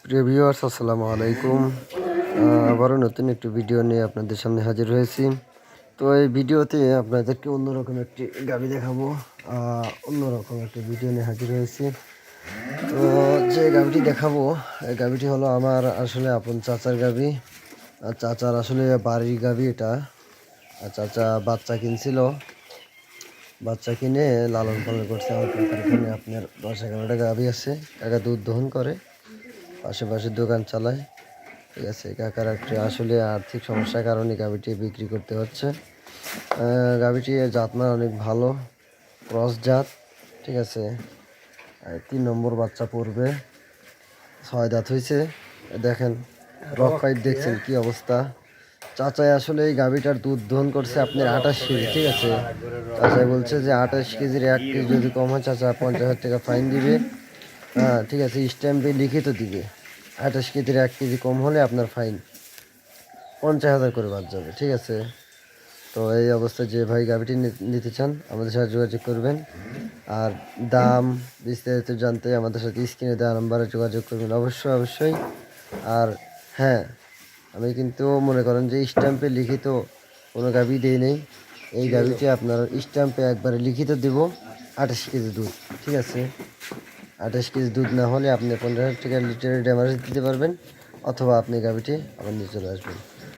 প্রিয় ভিউয়ার্স, আসসালামু আলাইকুম। আবারও নতুন একটি ভিডিও নিয়ে আপনাদের সামনে হাজির হয়েছি। তো এই ভিডিওতে আপনাদেরকে অন্যরকম একটি গাভী দেখাবো। অন্যরকম একটি ভিডিও নিয়ে হাজির হয়েছি। তো যে গাভীটি দেখাবো, এই গাভীটি হলো আমার আসলে আপন চাচার গাভী। চাচার আসলে বাড়ির গাভী এটা। চাচা বাচ্চা কিনছিল, বাচ্চা কিনে লালন পালন করছে। আমার কাকার এখানে আপনার 10-11টা গাভী আছে। কাকা দুধ দহন করে, আশেপাশে দোকান চালায়। ঠিক আছে, কাকার একটি আসলে আর্থিক সমস্যার কারণে গাভীটি বিক্রি করতে হচ্ছে। গাভীটির জাতমান অনেক ভালো, ক্রস জাত। ঠিক আছে, 3 নম্বর বাচ্চা পড়বে, 6 দাঁত হয়েছে। দেখেন রক পাইপ, দেখছেন কি অবস্থা। চাচাই আসলে এই গাভীটার দুধ দহন করছে আপনার 28 কেজি। ঠিক আছে, চাচাই বলছে যে 28 কেজির 1 কেজি যদি কম হয় চাচা 50,000 টাকা ফাইন দিবে। হ্যাঁ ঠিক আছে, স্ট্যাম্পে লিখিত দিবে। 28 কেজির 1 কেজি কম হলে আপনার ফাইন 50,000 করে বাদ যাবে। ঠিক আছে, তো এই অবস্থায় যে ভাই গাভীটি নিতে চান আমাদের সাথে যোগাযোগ করবেন। আর দাম বিস্তারিত জানতে আমাদের সাথে স্ক্রিনে দেওয়া নাম্বারে যোগাযোগ করবেন অবশ্যই অবশ্যই। আর হ্যাঁ, আমি কিন্তু মনে করেন যে স্ট্যাম্পে লিখিত কোনো গাভী দিই নেই। এই গাভীটি আপনার স্ট্যাম্পে একবারে লিখিত দেব 28 কেজি দুধ। ঠিক আছে, 28 কেজি দুধ না হলে আপনি 15,000 টাকা লিটারের ড্যামারেজ দিতে পারবেন, অথবা আপনি গাভীটি আবার নিয়ে চলে আসবেন।